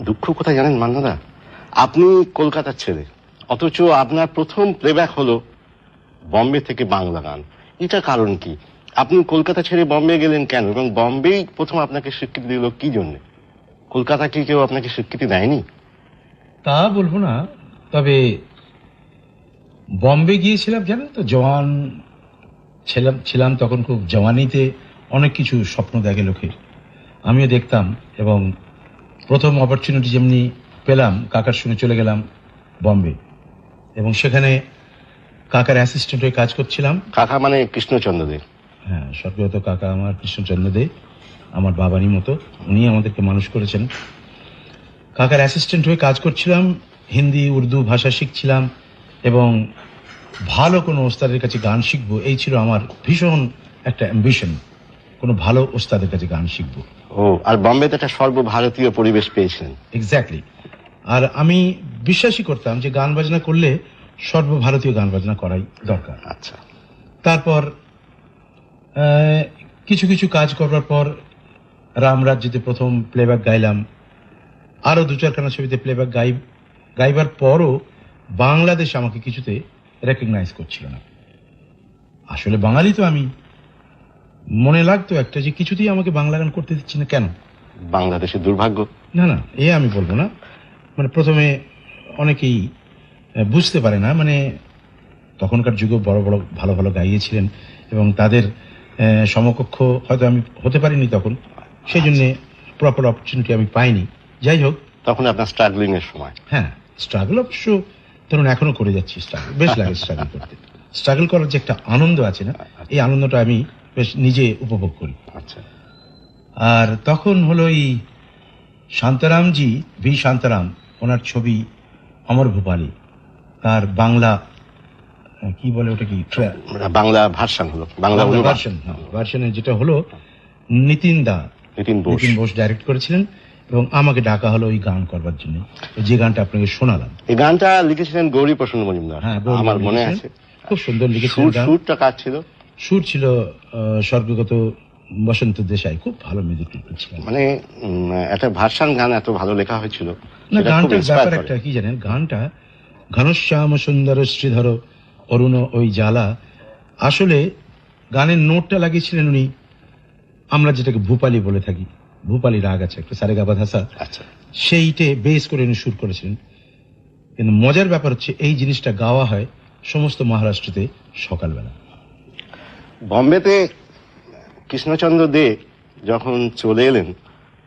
দুঃখ কোথায় জানেন মান্নাদা, আপনি কলকাতার ছেলে, অথচ আপনার প্রথম প্লেব্যাক হলো বম্বে থেকে বাংলা গান। এটা কারণ কি? আপনি কলকাতা ছেড়ে বম্বে গেলেন কেন, এবং বম্বেই প্রথম আপনাকে স্বীকৃতি দিল কি জন্য? কলকাতা কি কেউ আপনাকে স্বীকৃতি দেয়নি? তা বলবো না, তবে বম্বে গিয়েছিলাম জানেন তো, জওয়ান ছিলাম তখন, খুব জওয়ানিতে অনেক কিছু স্বপ্ন দেখে লোকে, আমিও দেখতাম। এবং প্রথম অপরচুনিটি যেমনি পেলাম, কাকার সঙ্গে চলে গেলাম বম্বে, এবং সেখানে কাকার অ্যাসিস্ট্যান্ট হয়ে কাজ করছিলাম। কাকা মানে কৃষ্ণচন্দ্র দে? হ্যাঁ, স্বর্গীয়ত কাকা আমার কৃষ্ণচন্দ্র দে, আমার বাবারই মতো, উনি আমাদেরকে মানুষ করেছেন। কাকার অ্যাসিস্ট্যান্ট হয়ে কাজ করছিলাম, হিন্দি উর্দু ভাষা শিখছিলাম, এবং ভালো কোনো ওস্তাদের কাছে গান শিখবো, এই ছিল আমার ভীষণ একটা অ্যাম্বিশন, কোনো ভালো ওস্তাদের কাছে গান শিখবো। ও, আর বম্বেতে একটা সর্বভারতীয় পরিবেশ পেয়েছিলেন। এক্স্যাক্টলি। আর আমি বিশ্বাসই করতাম যে গান বাজনা করলে সর্বভারতীয় গান বাজনা করাই দরকার। আচ্ছা। তারপর কিছু কিছু কাজ করবার পর রামরাজ্যতে প্রথম প্লেব্যাক গাইলাম, আরো দু চারখানা ছবিতে প্লেব্যাক গাইবার পরও বাংলাদেশ আমাকে কিছুতে রেকগনাইজ করছিল না। আসলে বাঙালি তো আমি, মনে লাগতো একটা যে কিছুতেই আমাকে বাংলা গান করতে দিচ্ছি না কেন। বাংলাদেশের দুর্ভাগ্য? না না, এ আমি বলবো না। মানে প্রথমে অনেকেই বুঝতে পারে না, মানে তখনকার যুগে বড় বড় ভালো ভালো গাইয়েছিলেন, এবং তাদের সমকক্ষ হয়তো আমি হতে পারিনি তখন, সেই জন্য প্রপার অপরচুনিটি আমি পাইনি। যাই হোক, তখন আপনার স্ট্রাগলিং এর সময়। হ্যাঁ, স্ট্রাগল অবশ্য ধরুন এখনো করে যাচ্ছি, স্ট্রাগল বেশ লাগে। স্ট্রাগল করতে, স্ট্রাগল করার যে একটা আনন্দ আছে না, এই আনন্দটা আমি বেশ নিজে উপভোগ করি। আচ্ছা। আর তখন হলো এই শান্তারামজি, ভি শান্তারাম, ওনার ছবি অমর ভূপালী, তার বাংলা কি বলে ওটা, কি বাংলা ভার্সন হলো, বাংলা ভার্সনে যেটা হলো, নিতিন বোস ডাইরেক্ট করেছিলেন, এবং আমাকে ডাকা হলো ওই গান করবার জন্য, যে গানটা আপনাকে শোনালাম। এই গানটা লিখেছিলেন গৌরী প্রসন্ন মজুমদার। হ্যাঁ, আমার মনে আছে, খুব সুন্দর লিখেছিলেন। সুরটা কার ছিল? সুর ছিল স্বর্গগত বসন্ত দেশাই, খুব ভালো মিউজিক ছিলেন। মানে একটা ভার্সন গান এত ভালো লেখা হয়েছিল না, গানটার ব্যাপার একটা কি জানেন, গানটা ঘনশ্যাম সুন্দর শ্রীধর অরুণ ওই জ্বালা, আসলে গানের নোটটা লাগিয়েছিলেন উনি, আমরা যেটাকে ভূপালী বলে থাকি, ভূপালী রাগ আছে একটা, সারেগাবা ধাসা, আচ্ছা, সেইটে বেস করে উনি সুর করেছিলেন। কিন্তু মজার ব্যাপার হচ্ছে এই জিনিসটা গাওয়া হয় সমস্ত মহারাষ্ট্রতে সকালবেলা। বম্বেতে কৃষ্ণচন্দ্র দে যখন চলে এলেন,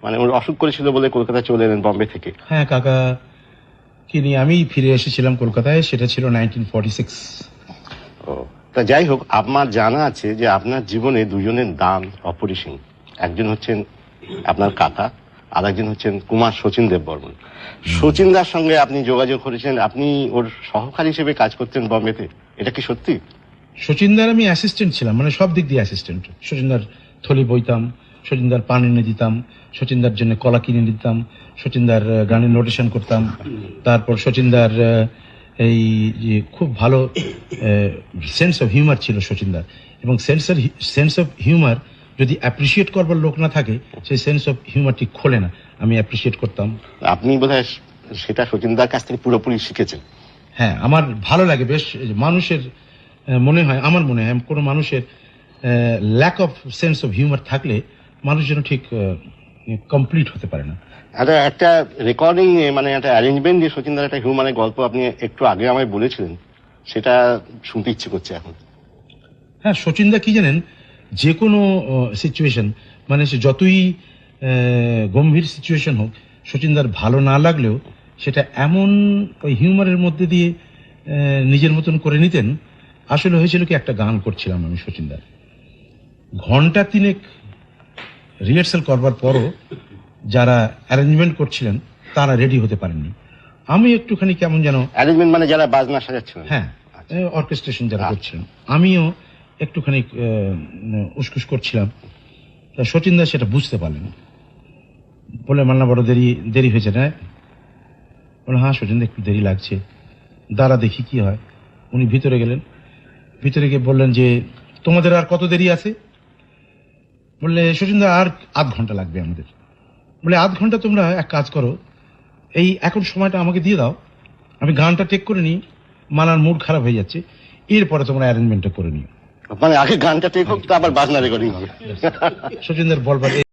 মানে ওর অসুখ করেছিল বলে কলকাতা চলে এলেন বম্বে থেকে। হ্যাঁ, কাকা কি নিয়ে আমি ফিরে এসেছিলাম কলকাতায়, সেটা ছিল 1946। ও, তা যাই হোক, আমার জানা আছে যে আপনার জীবনে দুজনের দান অপরিসীম। একজন হচ্ছেন আপনার কাকা, আর একজন হচ্ছেন কুমার শচীন দেববর্মন। শচীনদার সঙ্গে আপনি যোগাযোগ করেছেন, আপনি ওর সহকারী হিসেবে কাজ করতেন বম্বেতে, এটা কি সত্যি? শচীনদার আমি অ্যাসিস্ট্যান্ট ছিলাম, মানে সব দিক দিয়ে অ্যাসিস্ট্যান্ট। শচীনদার থলি বইতাম, শচীনদার পান এনে দিতাম, শচীনদার জন্য কলা কিনে দিতাম, শচীনদার গানের নোটেশন করতাম। তারপর শচীনদার এই যে খুব ভালো সেন্স অফ হিউমার ছিল শচীনদার, এবং সেন্স অফ হিউমার যদি অ্যাপ্রিসিয়েট করবার লোক না থাকে, সেই সেন্স অফ হিউমারটি খোলে না, আমি অ্যাপ্রিসিয়েট করতাম। আপনি বোধহয় সেটা শচীনদার কাছ থেকে পুরোপুরি শিখেছেন। হ্যাঁ, আমার ভালো লাগে বেশ। মানুষের মনে হয়, আমার মনে হয় কোনো মানুষের lack of sense of humour থাকলে মানুষ যেন ঠিক কমপ্লিট হতে পারে না। একটা রেকর্ডিং, মানে একটা অ্যারেঞ্জমেন্ট দিয়ে শচীনদার একটা হিউমানের গল্প আপনি একটু আগে আমায় বলেছিলেন, সেটা শুনতে ইচ্ছে করছে এখন। হ্যাঁ, শচীনদা কি জানেন, যে কোনো সিচুয়েশন, মানে সে যতই গম্ভীর সিচুয়েশন হোক, শচীনদার ভালো না লাগলেও সেটা এমন ওই হিউমারের মধ্যে দিয়ে নিজের মতন করে নিতেন। আসলে হয়েছিল কি, একটা গান করছিলাম আমি শচীনদার, ঘন্টা তিনেক রিহার্সাল করবার পরও যারা অ্যারেঞ্জমেন্ট করছিলেন তারা রেডি হতে পারেননি। আমি একটুখানি কেমন যেন, অ্যারেঞ্জমেন্ট মানে যারা বাজনা সাজাচ্ছিলেন? হ্যাঁ, অর্কেস্ট্রেশন যারা করছিলেন, আমিও একটুখানি উসকুস করছিলাম। তা শচীনদা সেটা বুঝতে পারলেন, বলে মান্না বড় দেরি হয়েছে না? বলে হ্যাঁ শচীনদা, একটু দেরি লাগছে, দাঁড়া দেখি কি হয়। উনি ভিতরে গেলেন, ভিতরে গিয়ে বললেন যে তোমাদের আর কত দেরি আছে? বললে শচীনদা, আর আধ ঘন্টা লাগবে আমাদের। বলে আধ ঘন্টা? তোমরা এক কাজ করো, এই এখন সময়টা আমাকে দিয়ে দাও, আমি গানটা টেক করে নিই, মালার মুড খারাপ হয়ে যাচ্ছে, এরপরে তোমরা অ্যারেঞ্জমেন্টটা করে নিও। মানে আগে গানটা ঠিক হোক, তো আবার বাজনা রেকর্ডিং হবে। সচিনদের বলবার